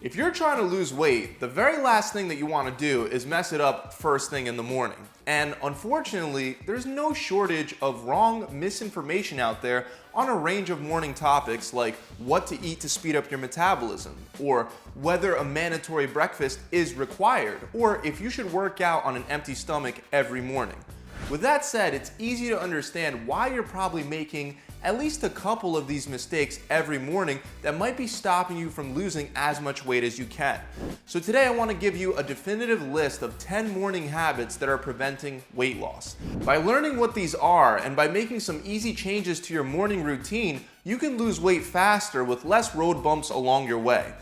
If you're trying to lose weight, the very last thing that you want to do is mess it up first thing in the morning. And unfortunately, there's no shortage of wrong misinformation out there on a range of morning topics like what to eat to speed up your metabolism, or whether a mandatory breakfast is required, or if you should work out on an empty stomach every morning. With that said, it's easy to understand why you're probably making at least a couple of these mistakes every morning that might be stopping you from losing as much weight as you can. So today I want to give you a definitive list of 10 morning habits that are preventing weight loss. By learning what these are and by making some easy changes to your morning routine, you can lose weight faster with less road bumps along your way.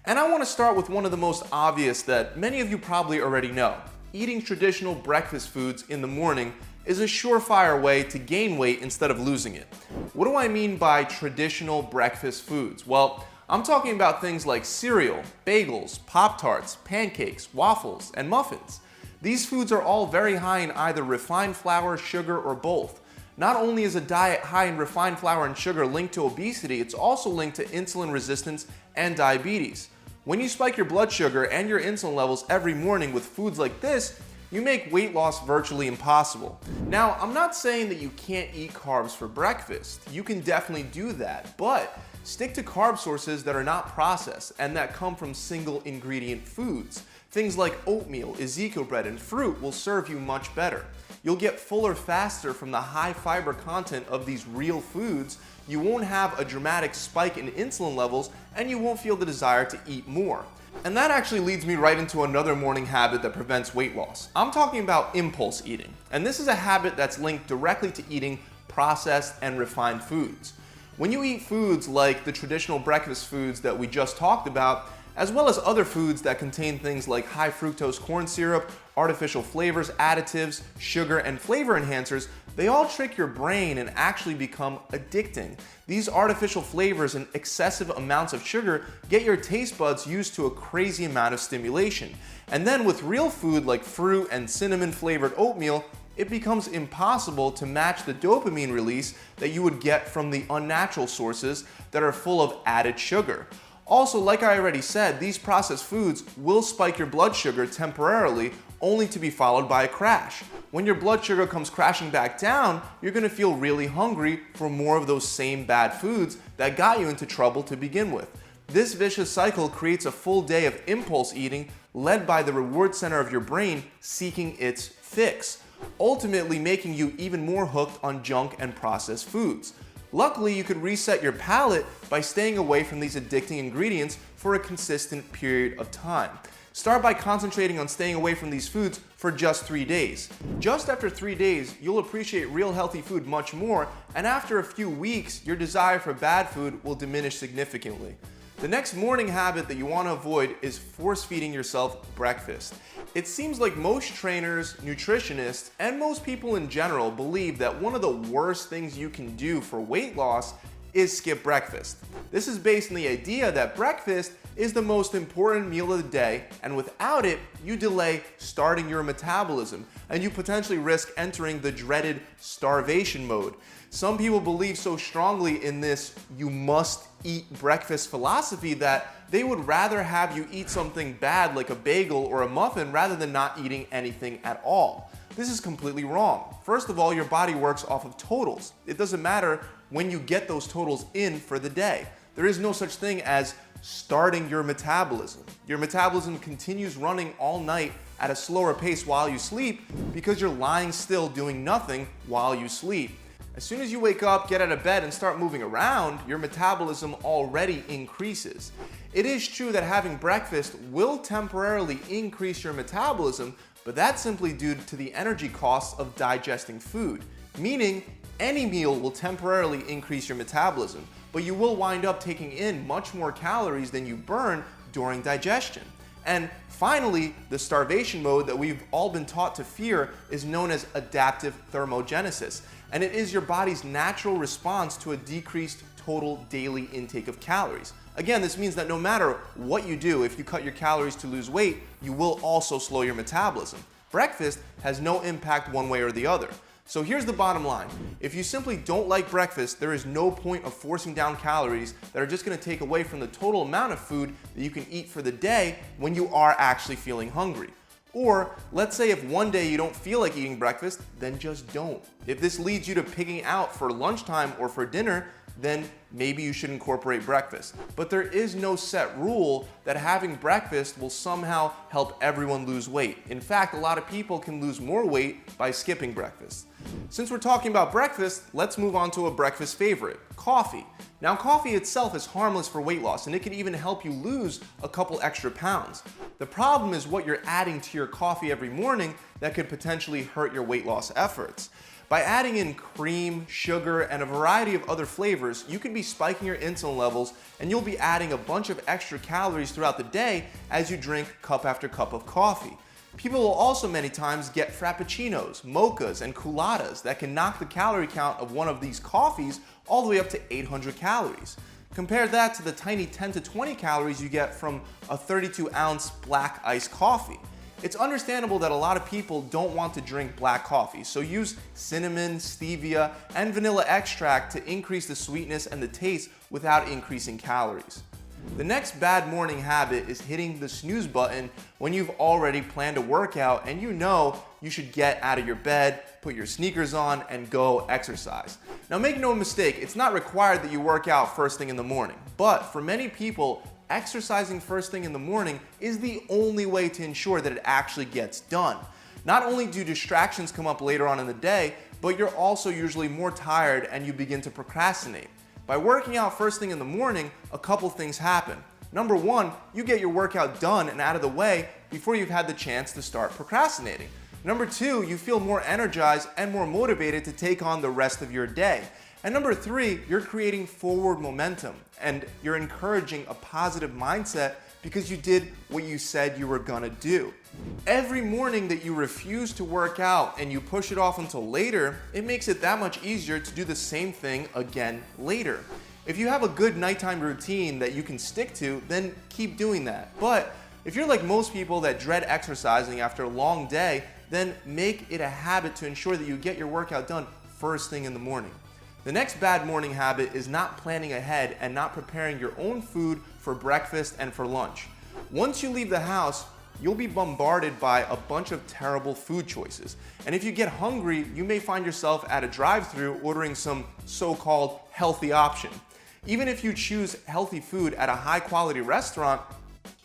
And I want to start with one of the most obvious that many of you probably already know. Eating traditional breakfast foods in the morning is a surefire way to gain weight instead of losing it. What do I mean by traditional breakfast foods? Well, I'm talking about things like cereal, bagels, Pop-Tarts, pancakes, waffles, and muffins. These foods are all very high in either refined flour, sugar, or both. Not only is a diet high in refined flour and sugar linked to obesity, it's also linked to insulin resistance and diabetes. When you spike your blood sugar and your insulin levels every morning with foods like this, you make weight loss virtually impossible. Now, I'm not saying that you can't eat carbs for breakfast. You can definitely do that, but stick to carb sources that are not processed and that come from single ingredient foods. Things like oatmeal, Ezekiel bread, and fruit will serve you much better. You'll get fuller faster from the high fiber content of these real foods. You won't have a dramatic spike in insulin levels, and you won't feel the desire to eat more. And that actually leads me right into another morning habit that prevents weight loss. I'm talking about impulse eating. And this is a habit that's linked directly to eating processed and refined foods. When you eat foods like the traditional breakfast foods that we just talked about, as well as other foods that contain things like high fructose corn syrup, artificial flavors, additives, sugar, and flavor enhancers, they all trick your brain and actually become addicting. These artificial flavors and excessive amounts of sugar get your taste buds used to a crazy amount of stimulation. And then with real food like fruit and cinnamon flavored oatmeal, it becomes impossible to match the dopamine release that you would get from the unnatural sources that are full of added sugar. Also, like I already said, these processed foods will spike your blood sugar temporarily, only to be followed by a crash. When your blood sugar comes crashing back down, you're gonna feel really hungry for more of those same bad foods that got you into trouble to begin with. This vicious cycle creates a full day of impulse eating led by the reward center of your brain seeking its fix, ultimately making you even more hooked on junk and processed foods. Luckily, you could reset your palate by staying away from these addicting ingredients for a consistent period of time. Start by concentrating on staying away from these foods for just 3 days. Just after 3 days, you'll appreciate real healthy food much more, and after a few weeks, your desire for bad food will diminish significantly. The next morning habit that you want to avoid is force-feeding yourself breakfast. It seems like most trainers, nutritionists, and most people in general believe that one of the worst things you can do for weight loss is skip breakfast. This is based on the idea that breakfast is the most important meal of the day, and without it, you delay starting your metabolism, and you potentially risk entering the dreaded starvation mode. Some people believe so strongly in this "you must eat breakfast" philosophy that they would rather have you eat something bad like a bagel or a muffin rather than not eating anything at all. This is completely wrong. First of all, your body works off of totals. It doesn't matter when you get those totals in for the day. There is no such thing as starting your metabolism. Your metabolism continues running all night at a slower pace while you sleep because you're lying still doing nothing while you sleep. As soon as you wake up, get out of bed, and start moving around, your metabolism already increases. It is true that having breakfast will temporarily increase your metabolism, but that's simply due to the energy costs of digesting food. Meaning, any meal will temporarily increase your metabolism, but you will wind up taking in much more calories than you burn during digestion. And finally, the starvation mode that we've all been taught to fear is known as adaptive thermogenesis, and it is your body's natural response to a decreased total daily intake of calories. Again, this means that no matter what you do, if you cut your calories to lose weight, you will also slow your metabolism. Breakfast has no impact one way or the other. So here's the bottom line. If you simply don't like breakfast, there is no point of forcing down calories that are just going to take away from the total amount of food that you can eat for the day when you are actually feeling hungry. Or let's say if one day you don't feel like eating breakfast, then just don't. If this leads you to pigging out for lunchtime or for dinner, then maybe you should incorporate breakfast. But there is no set rule that having breakfast will somehow help everyone lose weight. In fact, a lot of people can lose more weight by skipping breakfast. Since we're talking about breakfast, let's move on to a breakfast favorite, coffee. Now, coffee itself is harmless for weight loss, and it can even help you lose a couple extra pounds. The problem is what you're adding to your coffee every morning that could potentially hurt your weight loss efforts. By adding in cream, sugar, and a variety of other flavors, you could be spiking your insulin levels, and you'll be adding a bunch of extra calories throughout the day as you drink cup after cup of coffee. People will also many times get frappuccinos, mochas, and culottes that can knock the calorie count of one of these coffees all the way up to 800 calories. Compare that to the tiny 10 to 20 calories you get from a 32-ounce black iced coffee. It's understandable that a lot of people don't want to drink black coffee, so use cinnamon, stevia, and vanilla extract to increase the sweetness and the taste without increasing calories. The next bad morning habit is hitting the snooze button when you've already planned a workout and you know you should get out of your bed, put your sneakers on, and go exercise. Now make no mistake, it's not required that you work out first thing in the morning, but for many people, exercising first thing in the morning is the only way to ensure that it actually gets done. Not only do distractions come up later on in the day, but you're also usually more tired and you begin to procrastinate. By working out first thing in the morning, a couple things happen. Number one, you get your workout done and out of the way before you've had the chance to start procrastinating. Number two, you feel more energized and more motivated to take on the rest of your day. And number three, you're creating forward momentum and you're encouraging a positive mindset because you did what you said you were gonna do. Every morning that you refuse to work out and you push it off until later, it makes it that much easier to do the same thing again later. If you have a good nighttime routine that you can stick to, then keep doing that. But if you're like most people that dread exercising after a long day, then make it a habit to ensure that you get your workout done first thing in the morning. The next bad morning habit is not planning ahead and not preparing your own food for breakfast and for lunch. Once you leave the house, you'll be bombarded by a bunch of terrible food choices. And if you get hungry, you may find yourself at a drive-thru ordering some so-called healthy option. Even if you choose healthy food at a high-quality restaurant,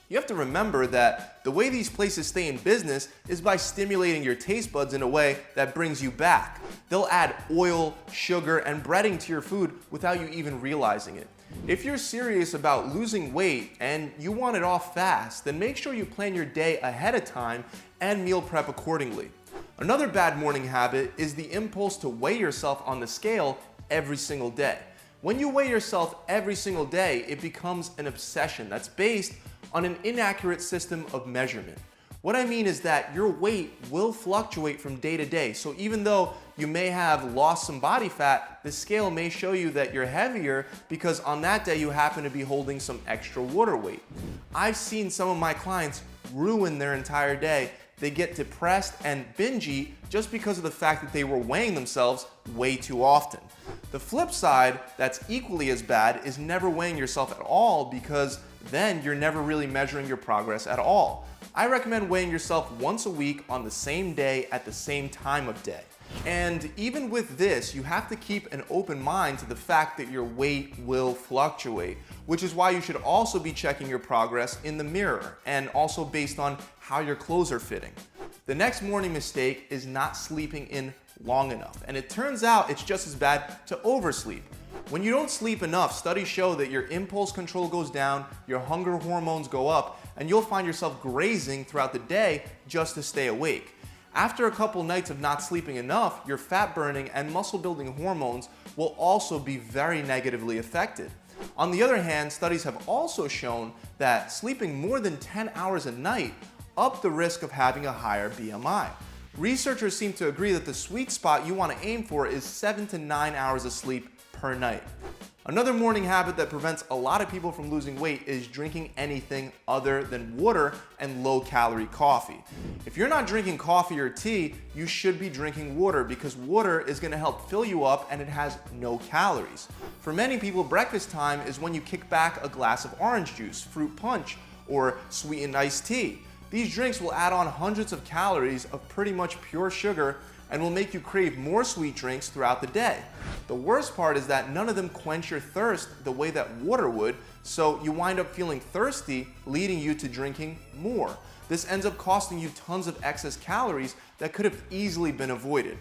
you have to remember that the way these places stay in business is by stimulating your taste buds in a way that brings you back. They'll add oil, sugar, and breading to your food without you even realizing it. If you're serious about losing weight and you want it off fast, then make sure you plan your day ahead of time and meal prep accordingly. Another bad morning habit is the impulse to weigh yourself on the scale every single day. When you weigh yourself every single day, it becomes an obsession that's based on an inaccurate system of measurement. What I mean is that your weight will fluctuate from day to day. So even though you may have lost some body fat, the scale may show you that you're heavier because on that day you happen to be holding some extra water weight. I've seen some of my clients ruin their entire day. They get depressed and binge eat just because of the fact that they were weighing themselves way too often. The flip side that's equally as bad is never weighing yourself at all, because then you're never really measuring your progress at all. I recommend weighing yourself once a week on the same day at the same time of day. And even with this, you have to keep an open mind to the fact that your weight will fluctuate, which is why you should also be checking your progress in the mirror and also based on how your clothes are fitting. The next morning mistake is not sleeping in long enough, and it turns out it's just as bad to oversleep. When you don't sleep enough, studies show that your impulse control goes down, your hunger hormones go up, and you'll find yourself grazing throughout the day just to stay awake. After a couple nights of not sleeping enough, your fat burning and muscle building hormones will also be very negatively affected. On the other hand, studies have also shown that sleeping more than 10 hours a night up the risk of having a higher BMI. Researchers seem to agree that the sweet spot you want to aim for is 7 to 9 hours of sleep per night. Another morning habit that prevents a lot of people from losing weight is drinking anything other than water and low-calorie coffee. If you're not drinking coffee or tea, you should be drinking water because water is going to help fill you up and it has no calories. For many people, breakfast time is when you kick back a glass of orange juice, fruit punch, or sweetened iced tea. These drinks will add on hundreds of calories of pretty much pure sugar and will make you crave more sweet drinks throughout the day. The worst part is that none of them quench your thirst the way that water would, so you wind up feeling thirsty, leading you to drinking more. This ends up costing you tons of excess calories that could have easily been avoided.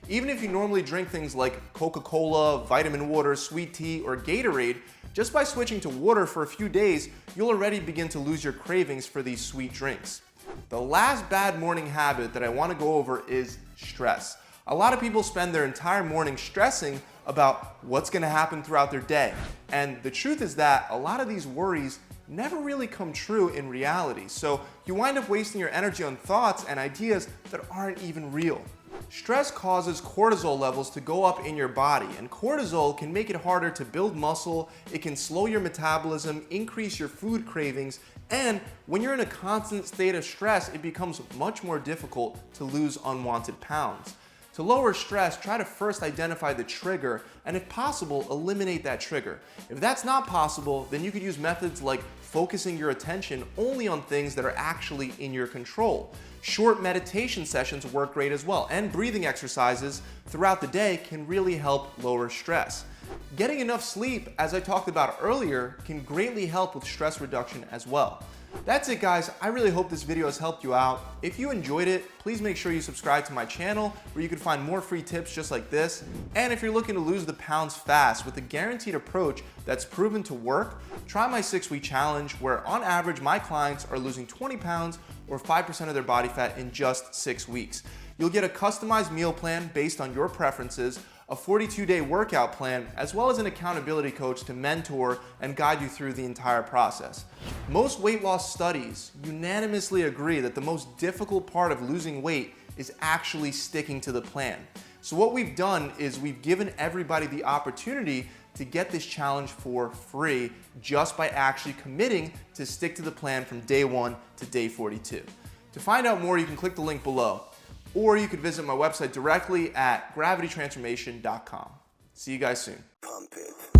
Even if you normally drink things like Coca-Cola, vitamin water, sweet tea, or Gatorade, just by switching to water for a few days, you'll already begin to lose your cravings for these sweet drinks. The last bad morning habit that I want to go over is stress. A lot of people spend their entire morning stressing about what's going to happen throughout their day. And the truth is that a lot of these worries never really come true in reality. So you wind up wasting your energy on thoughts and ideas that aren't even real. Stress causes cortisol levels to go up in your body, and cortisol can make it harder to build muscle, it can slow your metabolism, increase your food cravings, and when you're in a constant state of stress, it becomes much more difficult to lose unwanted pounds. To lower stress, try to first identify the trigger and, if possible, eliminate that trigger. If that's not possible, then you could use methods like focusing your attention only on things that are actually in your control. Short meditation sessions work great as well, and breathing exercises throughout the day can really help lower stress. Getting enough sleep, as I talked about earlier, can greatly help with stress reduction as well. That's it, guys. I really hope this video has helped you out. If you enjoyed it, please make sure you subscribe to my channel where you can find more free tips just like this. And if you're looking to lose the pounds fast with a guaranteed approach that's proven to work, try my 6-week challenge where on average my clients are losing 20 pounds or 5% of their body fat in just 6 weeks. You'll get a customized meal plan based on your preferences, a 42-day workout plan, as well as an accountability coach to mentor and guide you through the entire process. Most weight loss studies unanimously agree that the most difficult part of losing weight is actually sticking to the plan. So what we've done is we've given everybody the opportunity to get this challenge for free just by actually committing to stick to the plan from day 1 to day 42. To find out more, you can click the link below, or you could visit my website directly at gravitytransformation.com. See you guys soon. Pump it.